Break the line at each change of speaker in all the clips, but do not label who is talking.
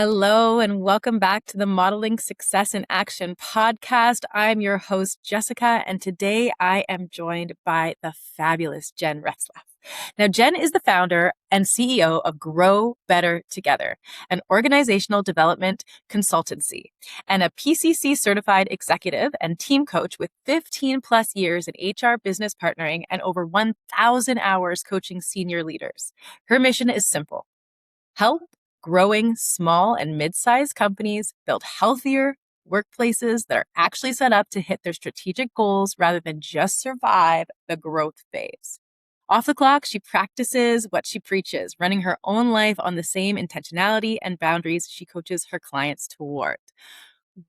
Hello, and welcome back to the Modeling Success in Action podcast. I'm your host, Jessica, and today I am joined by the fabulous Jen Retzlaff. Now, Jen is the founder and CEO of Grow Better Together, an organizational development consultancy, and a PCC certified executive and team coach with 15 plus years in HR business partnering and over 1,000 hours coaching senior leaders. Her mission is simple: help growing small and mid-sized companies build healthier workplaces that are actually set up to hit their strategic goals rather than just survive the growth phase. Off the clock, she practices what she preaches, running her own life on the same intentionality and boundaries she coaches her clients toward.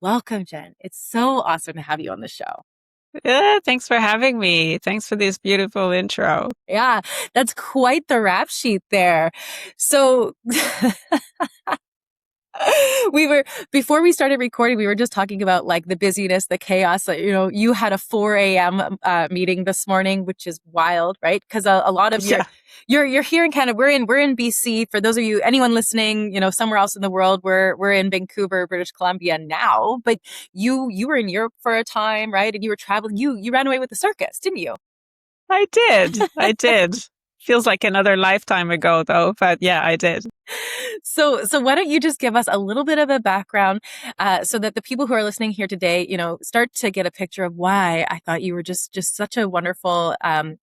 Welcome, Jen. It's so awesome to have you on the show.
Thanks for having me. Thanks for this beautiful intro.
Yeah, that's quite the rap sheet there. So before we started recording, we were just talking about like the busyness, the chaos. You had a 4 a.m. Meeting this morning, which is wild, right? Because a lot of you're here in Canada. We're in BC. For those of you, anyone listening, somewhere else in the world, we're in Vancouver, British Columbia now. But you were in Europe for a time, right? And you were traveling. You ran away with the circus, didn't you?
I did. Feels like another lifetime ago, though. But yeah, I did.
So why don't you just give us a little bit of a background so that the people who are listening here today, start to get a picture of why I thought you were just such a wonderful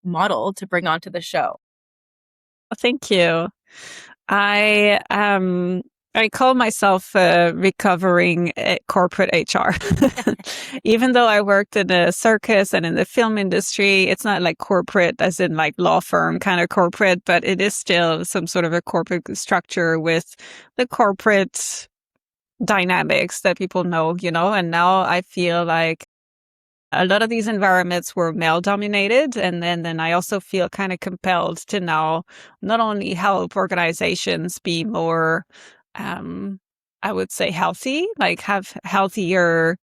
model to bring onto the show.
Thank you. I call myself recovering corporate HR. Even though I worked in a circus and in the film industry, it's not like corporate as in like law firm kind of corporate, but it is still some sort of a corporate structure with the corporate dynamics that people know, and now I feel like a lot of these environments were male dominated. And then I also feel kind of compelled to now not only help organizations be more, I would say healthy, like have healthier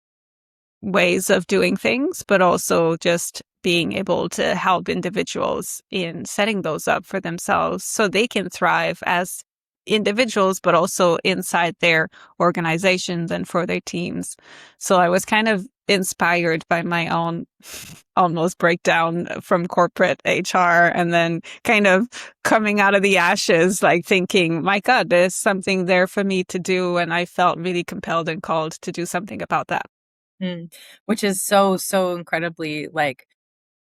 ways of doing things, but also just being able to help individuals in setting those up for themselves so they can thrive as individuals, but also inside their organizations and for their teams. So I was kind of inspired by my own almost breakdown from corporate HR and then kind of coming out of the ashes, like thinking, my God, there's something there for me to do. And I felt really compelled and called to do something about that.
Which is so incredibly like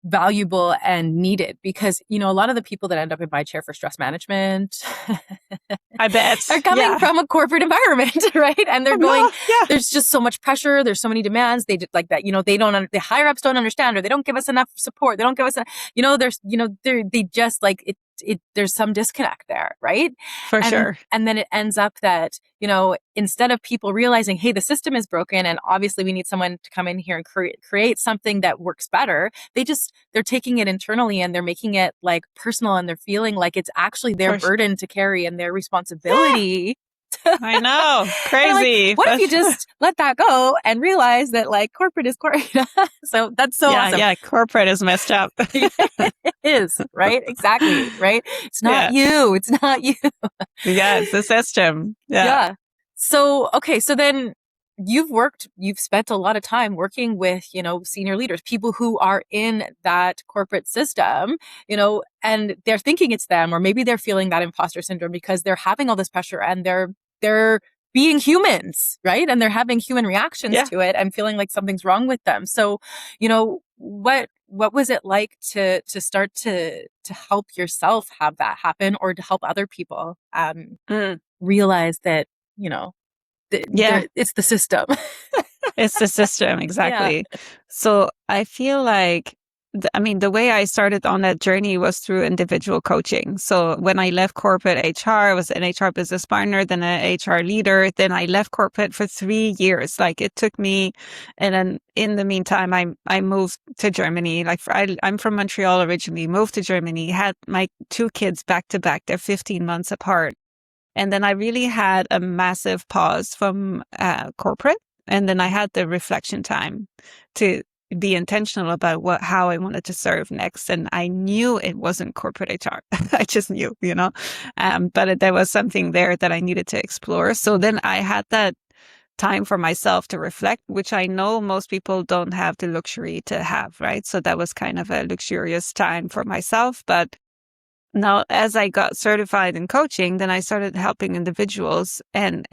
valuable and needed because, a lot of the people that end up in my chair for stress management,
I bet,
are coming from a corporate environment, right? And they're going, there's just so much pressure. There's so many demands. They just like that, the higher ups don't understand, or they don't give us enough support. They don't give us, they just like it, there's some disconnect there, right?
For sure.
And then it ends up that, instead of people realizing, hey, the system is broken and obviously we need someone to come in here and create something that works better, they're taking it internally and they're making it like personal and they're feeling like it's actually their burden to carry and their responsibility.
I know. Crazy.
Like, what if you just let that go and realize that like corporate is corporate? So that's so awesome.
Yeah, corporate is messed up.
It is, right? Exactly, right? It's not you. It's not you.
Yeah, it's the system. Yeah.
So, okay. So then you've spent a lot of time working with, senior leaders, people who are in that corporate system, and they're thinking it's them, or maybe they're feeling that imposter syndrome because they're having all this pressure and they're being humans, right? And they're having human reactions to it and feeling like something's wrong with them. So, what was it like to start to help yourself have that happen, or to help other people realize that, it's the system.
It's the system. Exactly. Yeah. So I feel like, the way I started on that journey was through individual coaching. So when I left corporate HR, I was an HR business partner, then an HR leader. Then I left corporate for 3 years. Like it took me, and then in the meantime, I moved to Germany. Like I'm from Montreal originally, moved to Germany, had my 2 kids back to back. They're 15 months apart. And then I really had a massive pause from corporate. And then I had the reflection time to be intentional about how I wanted to serve next. And I knew it wasn't corporate HR. I just knew, but there was something there that I needed to explore. So then I had that time for myself to reflect, which I know most people don't have the luxury to have, right? So that was kind of a luxurious time for myself. But now, as I got certified in coaching, then I started helping individuals, and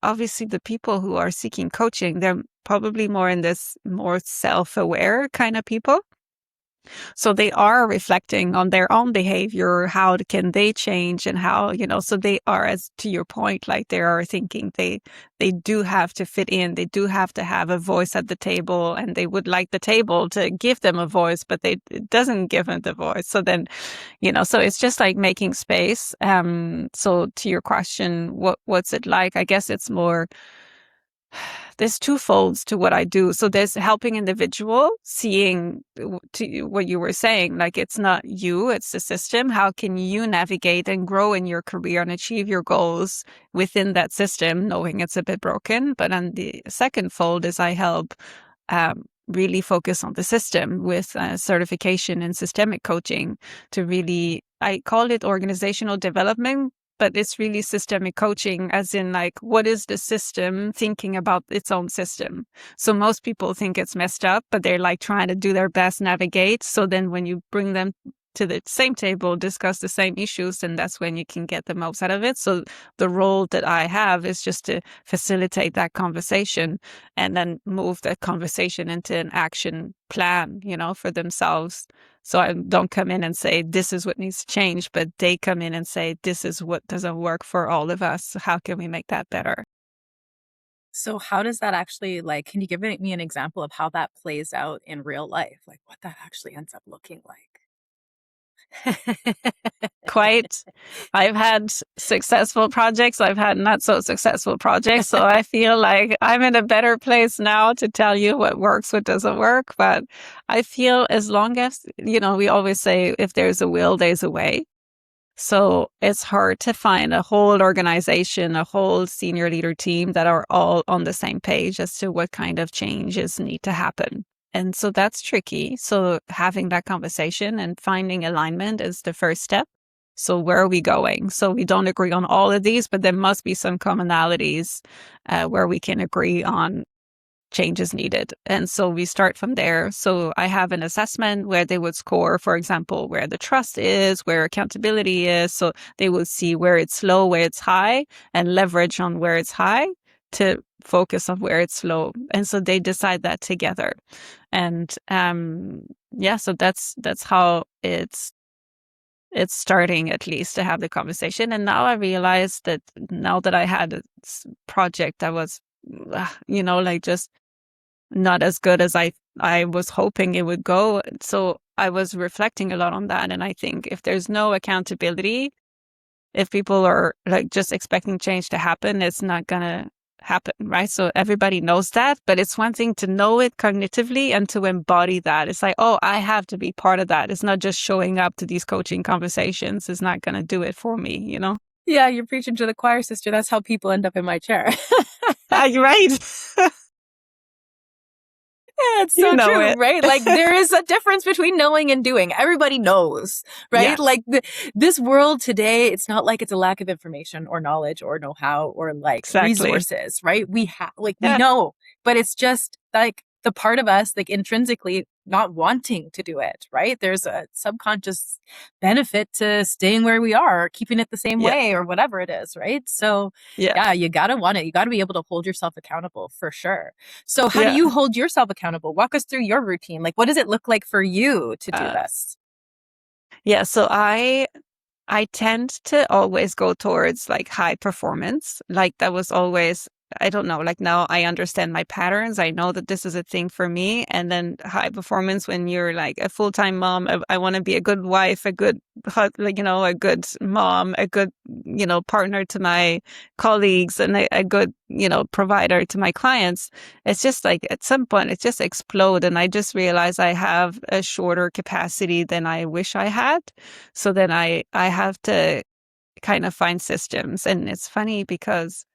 obviously the people who are seeking coaching, they're probably more in this more self-aware kind of people. So they are reflecting on their own behavior. How can they change, and how, so they are, as to your point, like they are thinking they do have to fit in. They do have to have a voice at the table, and they would like the table to give them a voice, but it doesn't give them the voice. So then, so it's just like making space. So to your question, what's it like? I guess it's more, there's two folds to what I do. So there's helping individual, seeing to what you were saying, like it's not you, it's the system. How can you navigate and grow in your career and achieve your goals within that system, knowing it's a bit broken? But on the second fold is I help really focus on the system with certification in systemic coaching to really, I call it organizational development, but it's really systemic coaching, as in like, what is the system thinking about its own system? So most people think it's messed up, but they're like trying to do their best navigate. So then when you bring them to the same table, discuss the same issues, and that's when you can get the most out of it. So the role that I have is just to facilitate that conversation and then move that conversation into an action plan, for themselves. So I don't come in and say, this is what needs to change, but they come in and say, this is what doesn't work for all of us. How can we make that better?
So how does that actually, like, can you give me an example of how that plays out in real life? Like what that actually ends up looking like?
Quite. I've had successful projects. I've had not so successful projects. So I feel like I'm in a better place now to tell you what works, what doesn't work. But I feel as long as, we always say if there's a will, there's a way. So it's hard to find a whole organization, a whole senior leader team that are all on the same page as to what kind of changes need to happen. And so that's tricky. So having that conversation and finding alignment is the first step. So where are we going? So we don't agree on all of these, but there must be some commonalities where we can agree on changes needed. And so we start from there. So I have an assessment where they would score, for example, where the trust is, where accountability is. So they will see where it's low, where it's high, and leverage on where it's high to focus on where it's low. And so they decide that together. And so that's how it's starting, at least, to have the conversation. And now I realize that now that I had a project that was, like just not as good as I was hoping it would go. So I was reflecting a lot on that. And I think if there's no accountability, if people are like just expecting change to happen, it's not going to happen, right? So everybody knows that, but it's one thing to know it cognitively and to embody that. It's like, oh, I have to be part of that. It's not just showing up to these coaching conversations. It's not going to do it for me,
Yeah, you're preaching to the choir, sister. That's how people end up in my chair.
You're right.
Yeah, it's so true,
it.
right? Like there is a difference between knowing and doing. Everybody knows, right?
Yeah.
Like this world today, it's not like it's a lack of information or knowledge or know-how or like
Exactly.
resources, right? We have, we know, but it's just like the part of us, like intrinsically not wanting to do it, right? There's a subconscious benefit to staying where we are, keeping it the same way or whatever it is, right? So yeah, you gotta want it. You gotta be able to hold yourself accountable for sure. So how do you hold yourself accountable? Walk us through your routine. Like, what does it look like for you to do this?
Yeah, so I tend to always go towards like high performance. Like that was always, I don't know, like now I understand my patterns. I know that this is a thing for me. And then high performance when you're like a full-time mom, I want to be a good wife, a good, a good mom, a good, partner to my colleagues, and a good, provider to my clients. It's just like at some point it just explode. And I just realize I have a shorter capacity than I wish I had. So then I have to kind of find systems. And it's funny because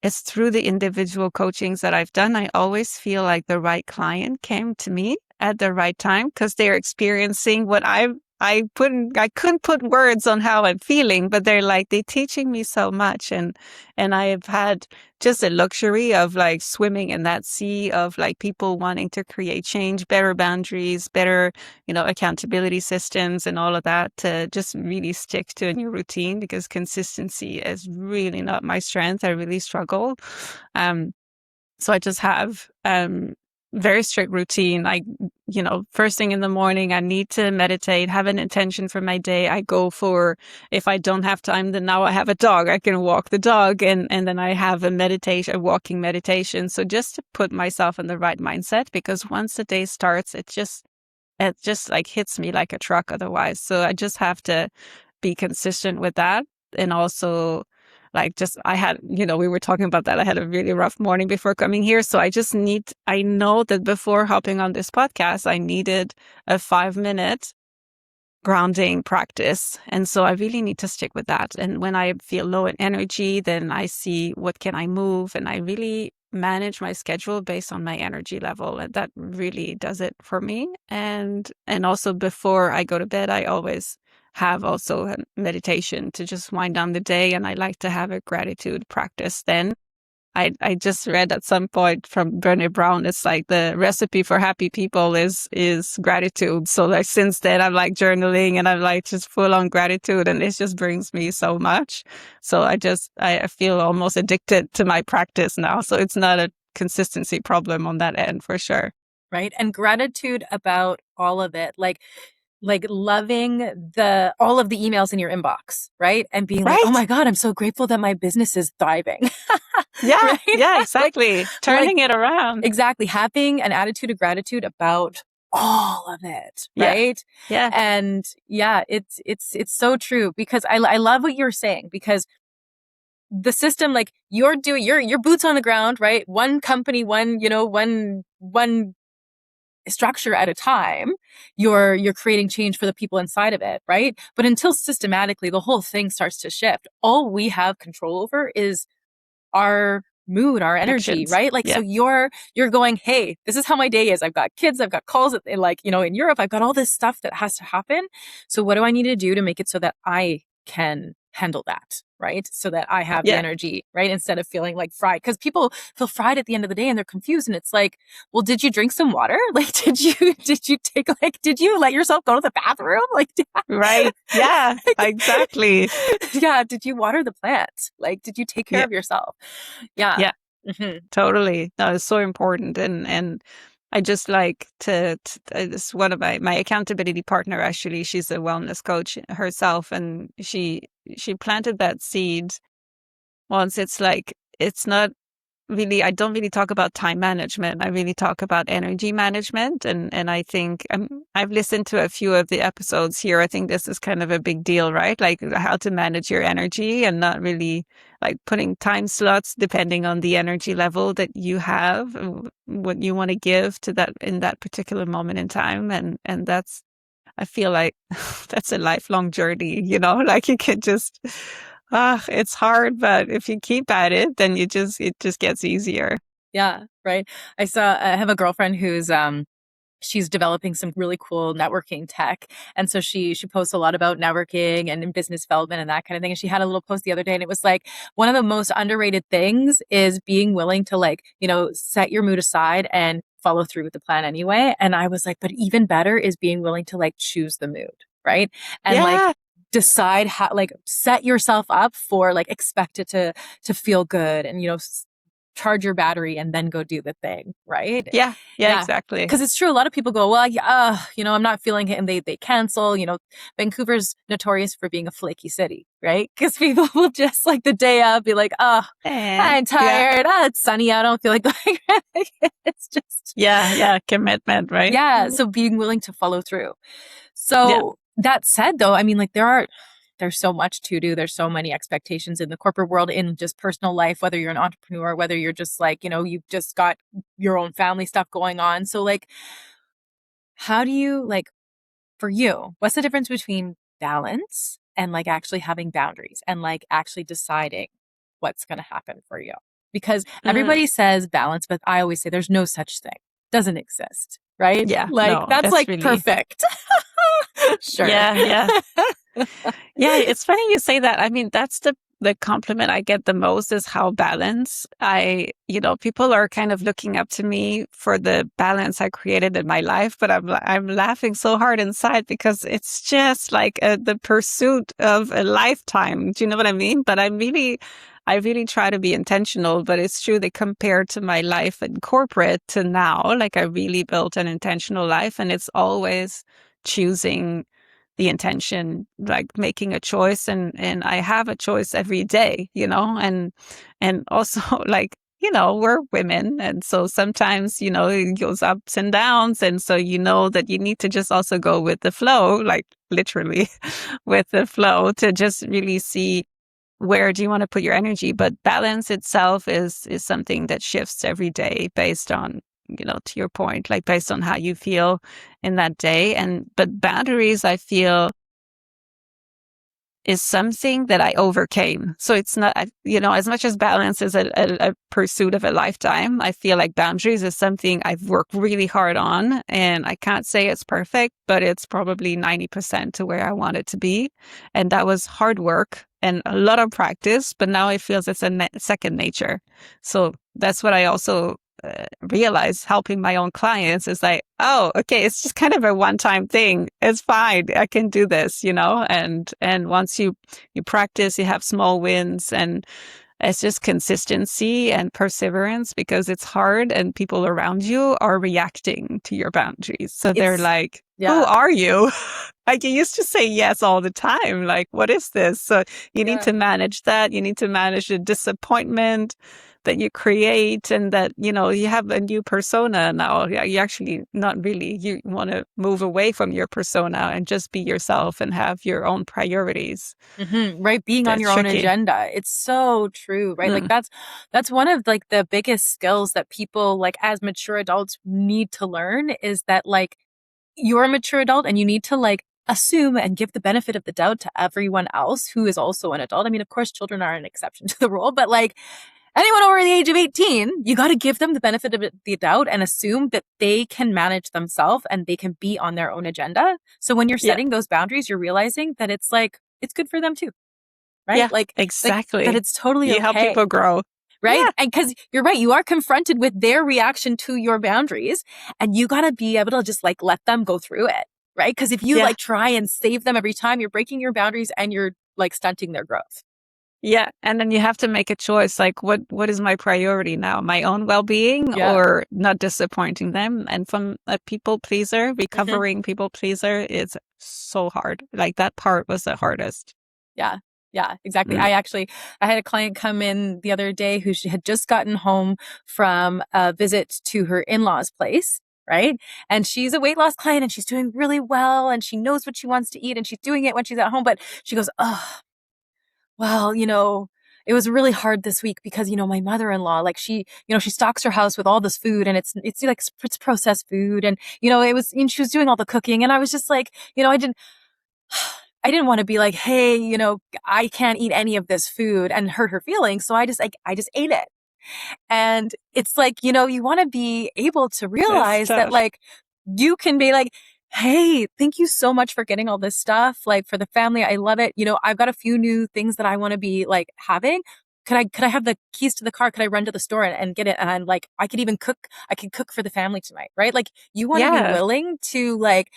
it's through the individual coachings that I've done, I always feel like the right client came to me at the right time because they're experiencing what I couldn't put words on how I'm feeling, but they're teaching me so much. And I have had just a luxury of like swimming in that sea of like people wanting to create change, better boundaries, better, accountability systems and all of that to just really stick to a new routine because consistency is really not my strength. I really struggle. Um, so I just have very strict routine. First thing in the morning, I need to meditate, have an intention for my day. I go for, if I don't have time, then now I have a dog. I can walk the dog and then I have a walking meditation. So just to put myself in the right mindset, because once the day starts, it just like hits me like a truck otherwise. So I just have to be consistent with that. And also we were talking about that. I had a really rough morning before coming here. So I know that before hopping on this podcast, I needed a 5-minute grounding practice. And so I really need to stick with that. And when I feel low in energy, then I see what can I move, and I really manage my schedule based on my energy level. And that really does it for me. And also before I go to bed, I always have also a meditation to just wind down the day. And I like to have a gratitude practice then. I just read at some point from Brené Brown, it's like the recipe for happy people is gratitude. So like since then I'm like journaling and I'm like just full on gratitude, and it just brings me so much. So I feel almost addicted to my practice now. So it's not a consistency problem on that end for sure.
Right. And gratitude about all of it. Like loving all of the emails in your inbox, right? And being like, oh my God, I'm so grateful that my business is thriving.
Yeah.
Right?
Yeah, exactly. Turning it around.
Exactly. Having an attitude of gratitude about all of it. Right.
Yeah.
And yeah, it's so true, because I love what you're saying, because the system, like you're doing your boots on the ground, right? One company, one structure at a time, you're creating change for the people inside of it, right? But until systematically the whole thing starts to shift, all we have control over is our mood, our energy,
Actions.
right? Like, so you're going, hey, this is how my day is. I've got kids, I've got calls, in Europe, I've got all this stuff that has to happen. So what do I need to do to make it so that I can handle that, right? So that I have the energy, right? Instead of feeling like fried, because people feel fried at the end of the day and they're confused. And it's like, well, did you drink some water? Like, did you let yourself go to the bathroom? Like,
right. Yeah, exactly.
Yeah. Did you water the plant? Like, did you take care of yourself? Yeah.
Yeah, totally. No, it's so important. And I just like it's one of my accountability partner, actually, she's a wellness coach herself. And she planted that seed once. It's like, it's not really, I don't really talk about time management. I really talk about energy management. And I think I've listened to a few of the episodes here. I think this is kind of a big deal, right? Like how to manage your energy and not really like putting time slots depending on the energy level that you have, what you want to give to that in that particular moment in time. And that's, I feel like that's a lifelong journey, like you can just, it's hard, but if you keep at it, then it just gets easier.
Yeah. Right. I have a girlfriend who's, she's developing some really cool networking tech. And so she posts a lot about networking and in business development and that kind of thing. And she had a little post the other day, and it was like, one of the most underrated things is being willing to set your mood aside and follow through with the plan anyway. And I was like, but even better is being willing to choose the mood. Right. And decide how, set yourself up for expect it to feel good, and, charge your battery and then go do the thing. Right.
Yeah, exactly.
Because it's true. A lot of people go, well, yeah, I'm not feeling it. And they cancel. Vancouver's notorious for being a flaky city, right? Because people will just the day of be like, oh, I'm tired. It's sunny. I don't feel like going. It's just.
Yeah. Commitment, right?
Yeah. So being willing to follow through. So that said, though, I mean, there's so much to do. There's so many expectations in the corporate world, in just personal life, whether you're an entrepreneur, whether you're just you've just got your own family stuff going on. So how do you, for you, what's the difference between balance and actually having boundaries and actually deciding what's going to happen for you? because
Mm,
everybody says balance, but I always say there's no such thing. Doesn't exist, right?
yeah,
Like
no,
that's
it's
like
really,
perfect. Sure.
yeah, yeah. Yeah, it's funny you say that. I mean, that's the compliment I get the most is how balanced people are kind of looking up to me for the balance I created in my life, but I'm laughing so hard inside because it's just like the pursuit of a lifetime. Do you know what I mean? But I really try to be intentional, but it's true that compared to my life in corporate to now, like I really built an intentional life, and it's always choosing the intention, like making a choice, and I have a choice every day, and also like, we're women. And so sometimes, it goes ups and downs. And so, that you need to just also go with the flow, like literally with the flow to just really see where do you want to put your energy. But balance itself is something that shifts every day based on, to your point, like based on how you feel in that day. But boundaries, I feel, is something that I overcame. So it's not, as much as balance is a pursuit of a lifetime, I feel like boundaries is something I've worked really hard on. And I can't say it's perfect, but it's probably 90% to where I want it to be. And that was hard work and a lot of practice, but now it feels it's a second nature. So that's what I also realize helping my own clients is like, oh, okay, it's just kind of a one-time thing. It's fine. I can do this, and once you practice, you have small wins, and it's just consistency and perseverance because it's hard and people around you are reacting to your boundaries. So they're
It's
like, who
yeah.
are you? Like you used to say yes all the time. Like, what is this? So you need
Yeah.
to manage that. You need to manage the disappointment that you create, and that, you have a new persona now. You actually not really, you want to move away from your persona and just be yourself and have your own priorities.
Right. Being on
That's
your own
tricky.
agenda. It's so true, right? Like
Mm.
that's one of like the biggest skills that people like as mature adults need to learn is that like you're a mature adult and you need to like assume and give the benefit of the doubt to everyone else who is also an adult. I mean, of course, children are an exception to the rule, but like anyone over the age of 18, you got to give them the benefit of the doubt and assume that they can manage themselves and they can be on their own agenda. So when you're
Yeah.
setting those boundaries, you're realizing that it's like, it's good for them too, right?
Yeah,
Like that
exactly.
it's totally
You help
okay.
people grow.
Right.
Yeah.
And because you're right, you are confronted with their reaction to your boundaries and you got to be able to just like let them go through it. Right. Because if you
Yeah.
like try and save them every time, you're breaking your boundaries and you're like stunting their growth.
Yeah. And then you have to make a choice. Like, what is my priority now? My own well-being
Yeah.
or not disappointing them? And from a people pleaser,
Hmm.
recovering people pleaser, it's so hard. Like that part was the hardest.
Yeah. Yeah, exactly.
Mm.
I had a client come in the other day who she had just gotten home from a visit to her in-laws' place, right? And she's a weight loss client and she's doing really well and she knows what she wants to eat and she's doing it when she's at home. But she goes, oh, well, it was really hard this week because, my mother-in-law, like she stocks her house with all this food and it's like it's processed food. And, she was doing all the cooking. And I was just like, I didn't want to be like, hey, I can't eat any of this food and hurt her feelings. So I just ate it. And it's like, you want to be able to
That's
realize that
tough.
like you can be like, hey, thank you so much for getting all this stuff. Like for the family, I love it. I've got a few new things that I want to be like having. Could I have the keys to the car? Could I run to the store and get it? And I'm like, I could cook for the family tonight, right? Like you want to be
Yeah.
willing to like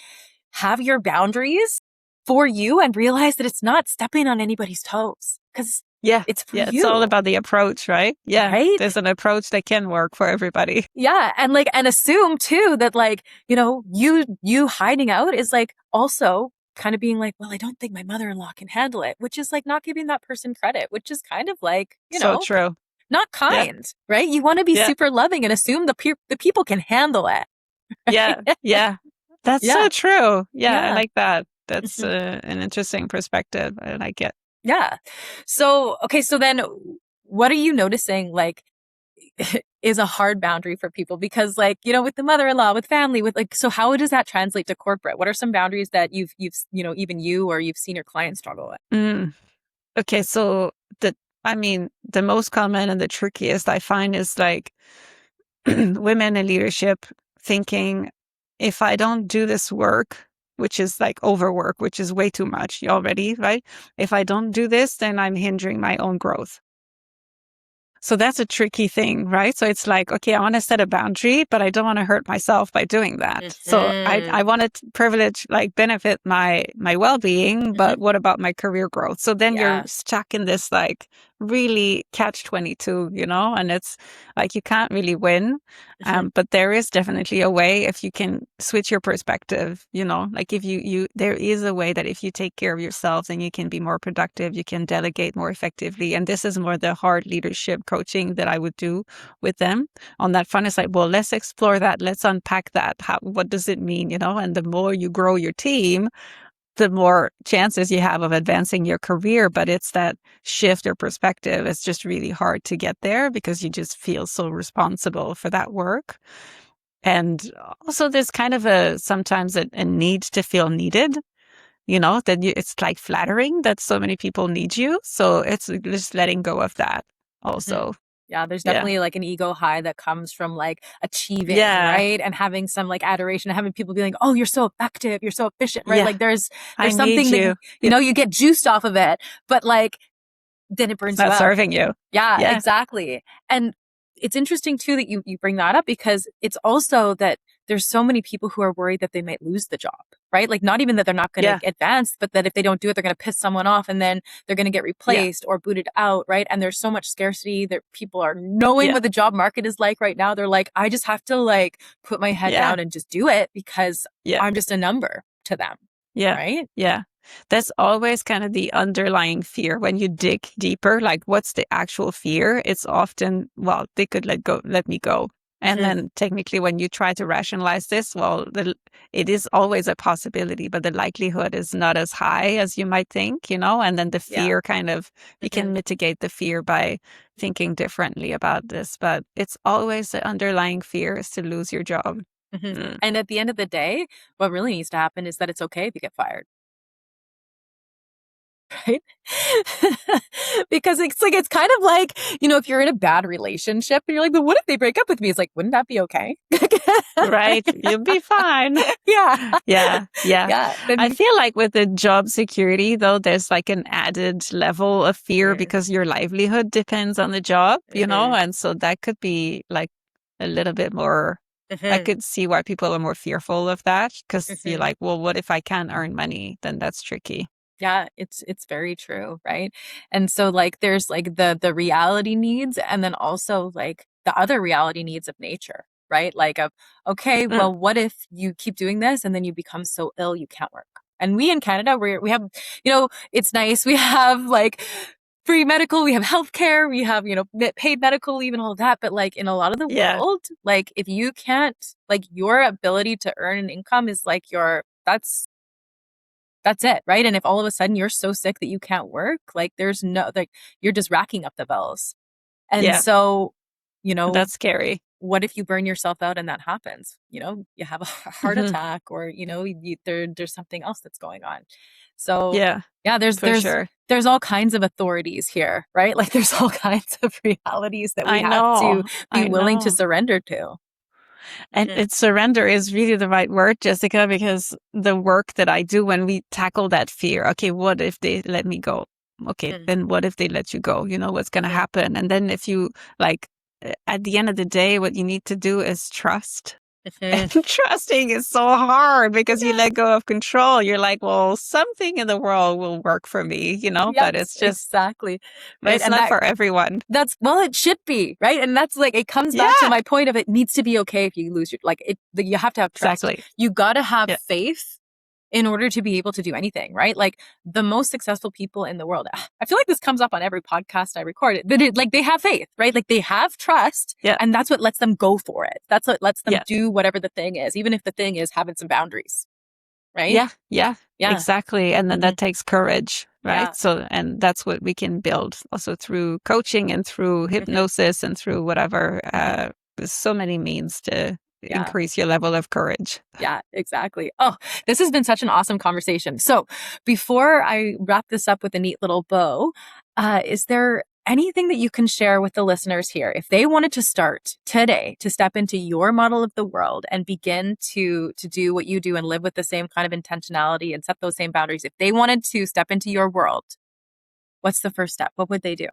have your boundaries for you and realize that it's not stepping on anybody's toes because
Yeah.
it's for
Yeah. It's all
you,
about the approach, right? Yeah.
right?
There's an approach that can work for everybody.
Yeah. And like, and assume too that like, you hiding out is like also kind of being like, well, I don't think my mother-in-law can handle it, which is like not giving that person credit, which is kind of like,
So true.
not
Yeah.
kind, right? You want to be
Yeah.
super loving and assume the people can handle it.
Yeah.
Right?
Yeah. That's so
Yeah.
true. Yeah. I
Yeah.
like that. That's
Mhm.
an interesting perspective. I like it.
Yeah. So, okay. So then what are you noticing like is a hard boundary for people? Because like, with the mother-in-law, with family, with like, so how does that translate to corporate? What are some boundaries that even you or you've seen your clients struggle with?
Mm. Okay. So the I mean, the most common and the trickiest I find is like women in leadership thinking, if I don't do this work, which is like overwork, which is way too much already, right? If I don't do this, then I'm hindering my own growth. So that's a tricky thing, right? So it's like, okay, I want to set a boundary, but I don't want to hurt myself by doing that. So I want to privilege, like benefit my well-being, but what about my career growth? So then you're stuck in this like really catch-22, and it's like you can't really win. But there is definitely a way if you can switch your perspective, like if there is a way that if you take care of yourself, then you can be more productive, you can delegate more effectively. And this is more the hard leadership coaching that I would do with them on that front. It's like, well, let's explore that. Let's unpack that. What does it mean? And the more you grow your team, the more chances you have of advancing your career. But it's that shift or perspective. It's just really hard to get there because you just feel so responsible for that work. And also there's kind of sometimes a need to feel needed, it's like flattering that so many people need you. So it's just letting go of that also.
Yeah, there's definitely like an ego high that comes from like achieving, right? And having some like adoration, having people be like, oh, you're so effective, you're so efficient, right? Like there's something that, you get juiced off of it, but like then it burns you out.
It's not serving you.
Yeah, exactly. And it's interesting too that you bring that up because it's also that there's so many people who are worried that they might lose the job, right? Like not even that they're not going to advance, but that if they don't do it, they're going to piss someone off and then they're going to get replaced or booted out, right? And there's so much scarcity that people are knowing what the job market is like right now. They're like, I just have to like put my head down and just do it because I'm just a number to them.
Yeah.
Right?
Yeah. That's always kind of the underlying fear when you dig deeper. Like, what's the actual fear? It's often, well, they could let me go. And then technically when you try to rationalize this, well, it is always a possibility, but the likelihood is not as high as you might think, and then the fear kind of, you can mitigate the fear by thinking differently about this, but it's always the underlying fear is to lose your job.
And at the end of the day, what really needs to happen is that it's okay if you get fired. Right? Because it's kind of like, if you're in a bad relationship and you're like, but what if they break up with me? It's like, wouldn't that be okay?
Right. You'll be fine.
Yeah.
I feel like with the job security, though, there's like an added level of fear because your livelihood depends on the job, and so that could be like a little bit more. I could see why people are more fearful of that because you're like, well, what if I can't earn money? Then that's tricky.
Yeah, it's very true, right? And so like there's like the reality needs and then also like the other reality needs of nature, right? Like okay, well, what if you keep doing this and then you become so ill you can't work? And we in Canada, we have, it's nice. We have like free medical, we have healthcare, we have, paid medical leave and all of that. But like in a lot of the world, like if you can't, like your ability to earn an income is like that's it, right? And if all of a sudden you're so sick that you can't work, like there's no, like you're just racking up the bills. And so,
that's scary.
What if you burn yourself out and that happens? You have a heart attack or, there's something else that's going on. So there's all kinds of authorities here, right? Like there's all kinds of realities that we have to be willing to surrender to.
And surrender is really the right word, Jessica, because the work that I do when we tackle that fear, okay, what if they let me go? Okay, then what if they let you go? What's going to happen? And then if you like, at the end of the day, what you need to do is trust. And trusting is so hard because you let go of control. You're like, well, something in the world will work for me, but it's just
exactly right.
It's not for everyone.
It should be, right? And that's like, it comes back to my point of it needs to be okay if you lose your, you have to have trust.
Exactly.
You got to have faith in order to be able to do anything, right? Like the most successful people in the world. I feel like this comes up on every podcast I record. Like they have faith, right? Like they have trust and that's what lets them go for it. That's what lets them do whatever the thing is, even if the thing is having some boundaries, right?
Yeah, exactly. And then that takes courage, right? So, and that's what we can build also through coaching and through hypnosis and through whatever. There's so many means to increase your level of courage.
Yeah, exactly. Oh, this has been such an awesome conversation. So before I wrap this up with a neat little bow, is there anything that you can share with the listeners here, if they wanted to start today to step into your model of the world and begin to do what you do and live with the same kind of intentionality and set those same boundaries, if they wanted to step into your world, what's the first step? What would they do?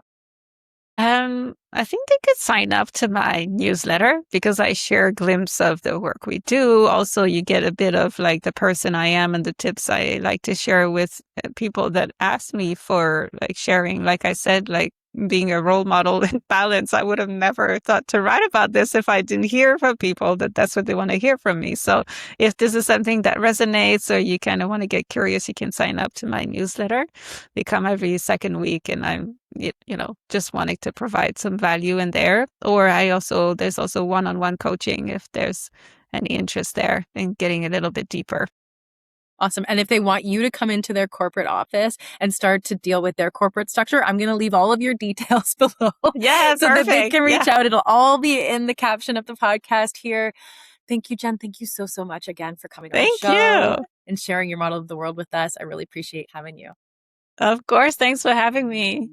I think they could sign up to my newsletter because I share a glimpse of the work we do. Also, you get a bit of like the person I am and the tips I like to share with people that ask me for like sharing. Like I said, like being a role model in balance, I would have never thought to write about this if I didn't hear from people that that's what they want to hear from me. So if this is something that resonates or you kind of want to get curious, you can sign up to my newsletter. They come every second week and I'm just wanting to provide some value in there. Or there's also one-on-one coaching if there's any interest there in getting a little bit deeper.
Awesome. And if they want you to come into their corporate office and start to deal with their corporate structure, I'm going to leave all of your details below.
Yeah,
so
perfect.
that they can reach out. It'll all be in the caption of the podcast here. Thank you, Jen. Thank you so, so much again for coming on the show.
Thank you.
And sharing your model of the world with us. I really appreciate having you.
Of course. Thanks for having me.